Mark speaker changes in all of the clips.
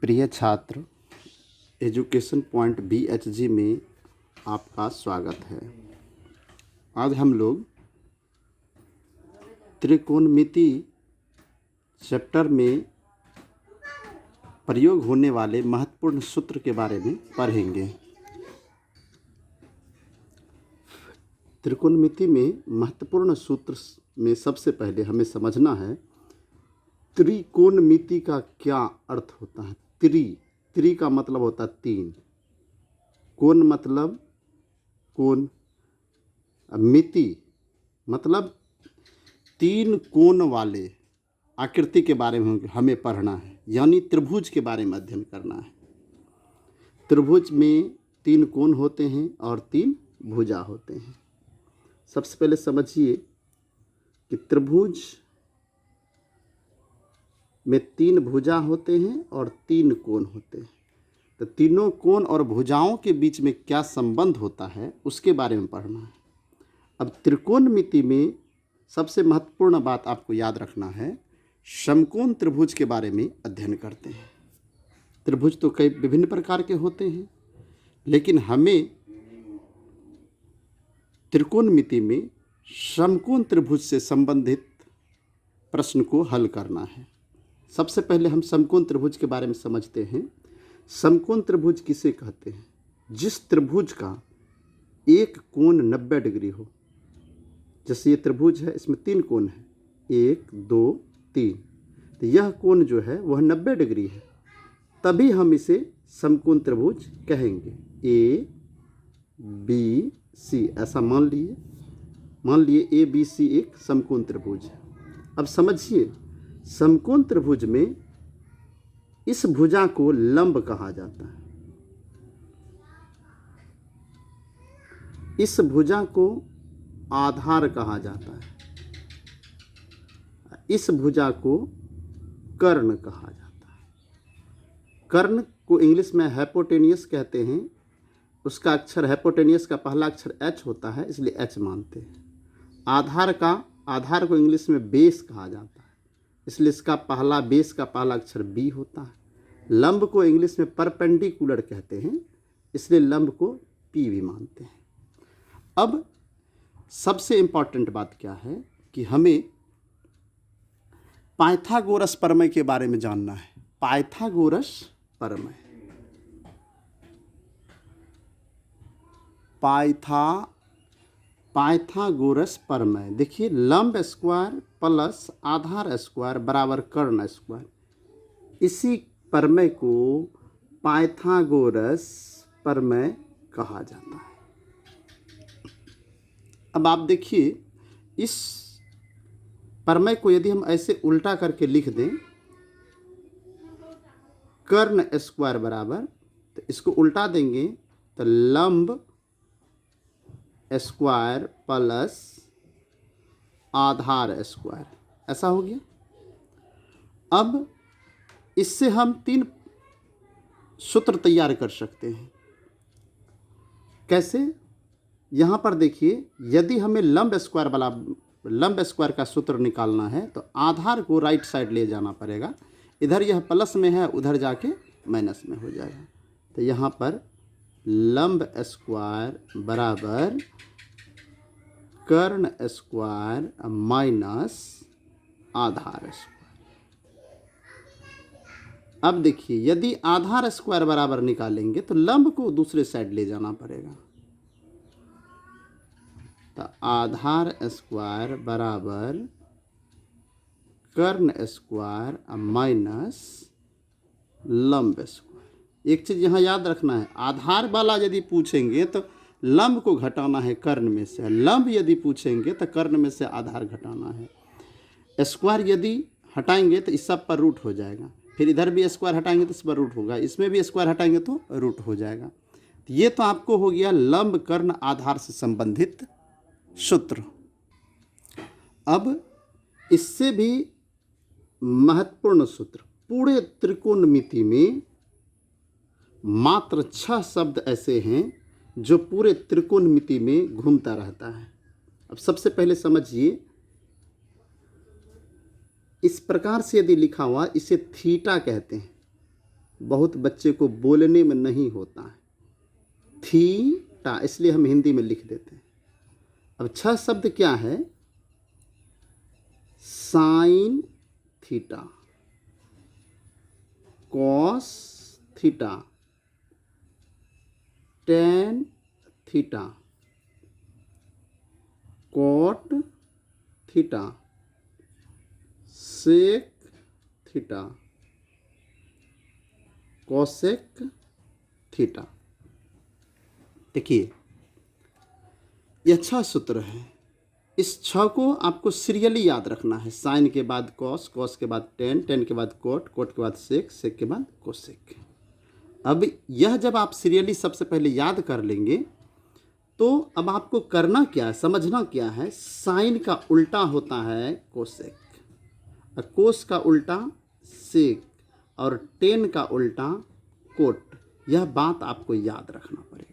Speaker 1: प्रिय छात्र, education point BHG में आपका स्वागत है। आज हम लोग त्रिकोणमिति चैप्टर में प्रयोग होने वाले महत्वपूर्ण सूत्र के बारे में पढ़ेंगे। त्रिकोणमिति में महत्वपूर्ण सूत्र में सबसे पहले हमें समझना है त्रिकोणमिति का क्या अर्थ होता है। त्रि का मतलब होता है तीन, कोण मतलब कोण, मिति मतलब तीन कोण वाले आकृति के बारे में हमें पढ़ना है, यानी त्रिभुज के बारे में अध्ययन करना है। त्रिभुज में तीन कोण होते हैं और तीन भुजा होते हैं। सबसे पहले समझिए कि त्रिभुज में तीन भुजा होते हैं और तीन कोण होते हैं। तो तीनों कोण और भुजाओं के बीच में क्या संबंध होता है उसके बारे में पढ़ना है। अब त्रिकोणमिति में सबसे महत्वपूर्ण बात आपको याद रखना है, समकोण त्रिभुज के बारे में अध्ययन करते हैं। त्रिभुज तो कई विभिन्न प्रकार के होते हैं, लेकिन हमें त्रिकोणमिति में समकोण त्रिभुज से संबंधित प्रश्न को हल करना है। सबसे पहले हम समकोण त्रिभुज के बारे में समझते हैं। समकोण त्रिभुज किसे कहते हैं? जिस त्रिभुज का एक कोण 90 डिग्री हो। जैसे ये त्रिभुज है, इसमें तीन कोण हैं, 1 2 3, तो यह कोण जो है वह 90 डिग्री है, तभी हम इसे समकोण त्रिभुज कहेंगे। ABC ऐसा मान लिए ABC एक समकोण त्रिभुज है। अब समझिए, समकोण त्रिभुज में इस भुजा को लंब कहा जाता है, इस भुजा को आधार कहा जाता है, इस भुजा को कर्ण कहा जाता है। कर्ण को इंग्लिश में हाइपोटेनियस कहते हैं। उसका अक्षर हाइपोटेनियस का पहला अक्षर H होता है, इसलिए H मानते हैं। आधार को इंग्लिश में बेस कहा जाता है, इसलिए इसका पहला बेस का पहला अक्षर B होता है। लंब को इंग्लिश में परपेंडिकुलर कहते हैं, इसलिए लंब को P भी मानते हैं। अब सबसे इम्पॉर्टेंट बात क्या है कि हमें पाइथागोरस प्रमेय के बारे में जानना है। पाइथागोरस प्रमेय, पाइथागोरस प्रमेय देखिए, लंब स्क्वायर प्लस आधार स्क्वायर बराबर कर्ण स्क्वायर। इसी प्रमेय को पाइथागोरस प्रमेय कहा जाता है। अब आप देखिए, इस प्रमेय को यदि हम ऐसे उल्टा करके लिख दें, कर्ण स्क्वायर बराबर, तो इसको उल्टा देंगे तो लंब स्क्वायर प्लस आधार स्क्वायर, ऐसा हो गया। अब इससे हम तीन सूत्र तैयार कर सकते हैं। कैसे? यहाँ पर देखिए, यदि हमें लंब स्क्वायर का सूत्र निकालना है तो आधार को राइट साइड ले जाना पड़ेगा। इधर यह प्लस में है, उधर जाके माइनस में हो जाएगा। तो यहाँ पर लंब स्क्वायर बराबर कर्ण स्क्वायर माइनस आधार स्क्वायर। अब देखिए, यदि आधार स्क्वायर बराबर निकालेंगे तो लंब को दूसरे साइड ले जाना पड़ेगा। तो आधार स्क्वायर बराबर कर्ण स्क्वायर माइनस लंब स्क्वायर। एक चीज़ यहाँ याद रखना है, आधार वाला यदि पूछेंगे तो लंब को घटाना है कर्ण में से, लंब यदि पूछेंगे तो कर्ण में से आधार घटाना है। स्क्वायर यदि हटाएंगे तो इस सब पर रूट हो जाएगा, फिर इधर भी स्क्वायर हटाएंगे तो इस पर रूट होगा, इसमें भी स्क्वायर हटाएंगे तो रूट हो जाएगा। तो ये तो आपको हो गया लंब कर्ण आधार से संबंधित सूत्र। अब इससे भी महत्वपूर्ण सूत्र, पूरे त्रिकोणमिति में मात्र 6 शब्द ऐसे हैं जो पूरे त्रिकोणमिति में घूमता रहता है। अब सबसे पहले समझिए, इस प्रकार से यदि लिखा हुआ, इसे थीटा कहते हैं। बहुत बच्चे को बोलने में नहीं होता है। थीटा इसलिए हम हिंदी में लिख देते हैं। अब 6 शब्द क्या है? Sine theta, cos theta, tan theta, cot theta, sec theta, cosec theta. देखिए यह 6 सूत्र है। इस 6 को आपको सीरियली याद रखना है। साइन के बाद कॉस, कॉस के बाद टेन, टेन के बाद कोट, कोट के बाद सेक, सेक के बाद कोसेक। अब यह जब आप सीरियली सबसे पहले याद कर लेंगे तो अब आपको करना क्या है, समझना क्या है। साइन का उल्टा होता है कोसेक, और कोस का उल्टा सेक, और टेन का उल्टा कोट। यह बात आपको याद रखना पड़ेगा।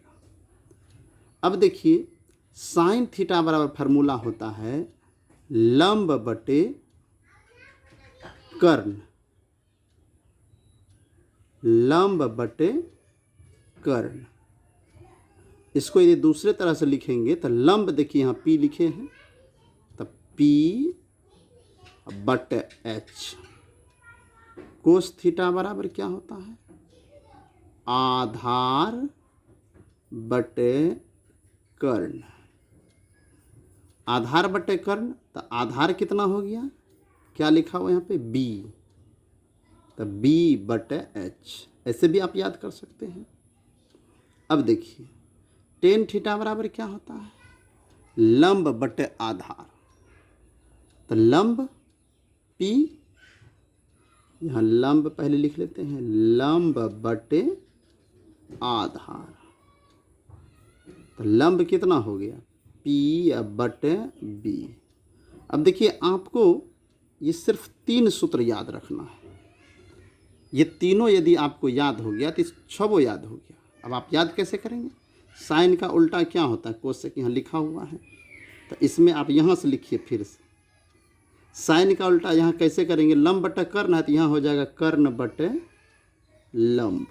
Speaker 1: अब देखिए साइन थीटा बराबर फार्मूला होता है लंब बटे कर्ण, लंब बटे कर्ण। इसको यदि दूसरे तरह से लिखेंगे तो लंब, देखिए यहाँ पी लिखे हैं, तो पी बटे एच। कोस थीटा बराबर क्या होता है? आधार बटे कर्ण। आधार बटे कर्ण, तो आधार कितना हो गया? क्या लिखा हुआ यहाँ पे? बी, तो बी बटे एच। ऐसे भी आप याद कर सकते हैं। अब देखिए टेन थीटा बराबर क्या होता है? लंब बटे आधार। तो लंब पी, यहाँ लंब पहले लिख लेते हैं, लंब बटे आधार। तो लंब कितना हो गया? पी बटे बी। अब देखिए आपको ये सिर्फ 3 सूत्र याद रखना है। ये तीनों यदि आपको याद हो गया तो 6 याद हो गया। अब आप याद कैसे करेंगे? साइन का उल्टा क्या होता है? कोसेक, यहाँ लिखा हुआ है, तो इसमें आप यहाँ से लिखिए फिर से। साइन का उल्टा यहाँ कैसे करेंगे? लंब बटे कर्ण है, तो यहाँ हो जाएगा कर्ण बटे लंब।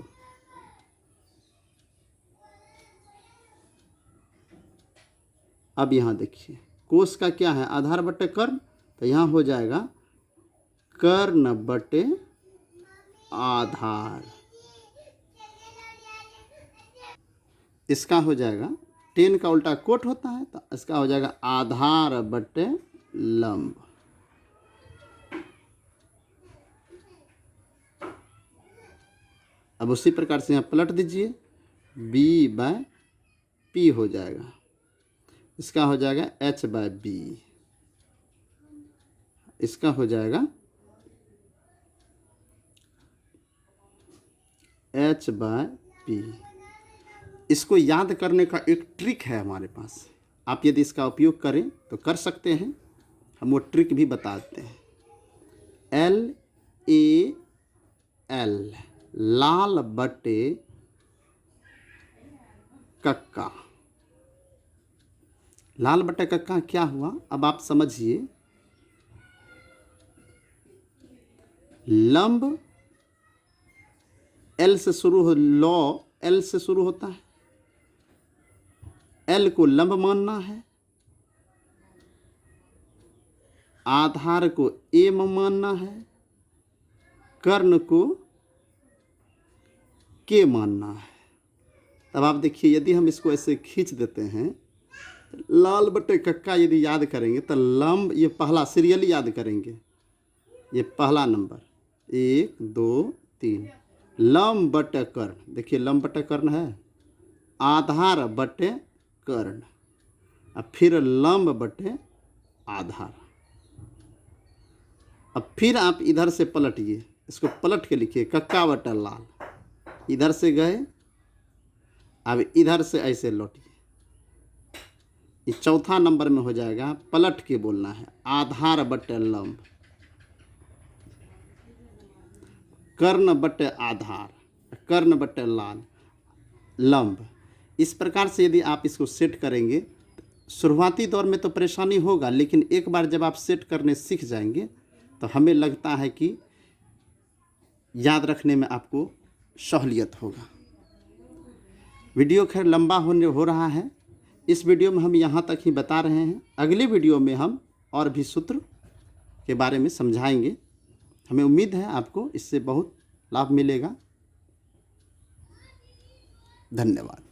Speaker 1: अब यहाँ देखिए कोस का क्या है? आधार बटे कर्ण, तो यहाँ हो जाएगा कर्ण बटे आधार। इसका हो जाएगा, टेन का उल्टा कोट होता है, तो इसका हो जाएगा आधार बटे लंब। अब उसी प्रकार से यहाँ पलट दीजिए, बी बाय पी हो जाएगा। इसका हो जाएगा एच बाय बी। इसका हो जाएगा एच बाय पी। इसको याद करने का एक ट्रिक है हमारे पास। आप यदि इसका उपयोग करें तो कर सकते हैं, हम वो ट्रिक भी बताते हैं। LAL, लाल बटे कक्का। लाल बटे कक्का क्या हुआ? अब आप समझिए, लंब एल से शुरू हो, लॉ एल से शुरू होता है। एल को लंब मानना है, आधार को ए मानना है, कर्ण को के मानना है। तब आप देखिए यदि हम इसको ऐसे खींच देते हैं, लाल बटे कक्का यदि याद करेंगे तो लंब, ये पहला सीरियली याद करेंगे, ये पहला नंबर 1 2 3। लंब बटे कर्ण, देखिए लंब बटे कर्ण है, आधार बटे कर्ण, अब फिर लंब बटे आधार। अब फिर आप इधर से पलटिए, इसको पलट के लिखिए, कक्का बटा लाल। इधर से गए, अब इधर से ऐसे लौटिए। ये चौथा नंबर में हो जाएगा, पलट के बोलना है, आधार बटे लंब, कर्ण बटे आधार, कर्ण बटे लाल, लंब। इस प्रकार से यदि आप इसको सेट करेंगे, शुरुआती दौर में तो परेशानी होगा, लेकिन एक बार जब आप सेट करने सीख जाएंगे तो हमें लगता है कि याद रखने में आपको सहूलियत होगा। वीडियो खैर लंबा हो रहा है, इस वीडियो में हम यहाँ तक ही बता रहे हैं। अगले वीडियो में हम और भी सूत्र के बारे में समझाएंगे। हमें उम्मीद है आपको इससे बहुत लाभ मिलेगा। धन्यवाद।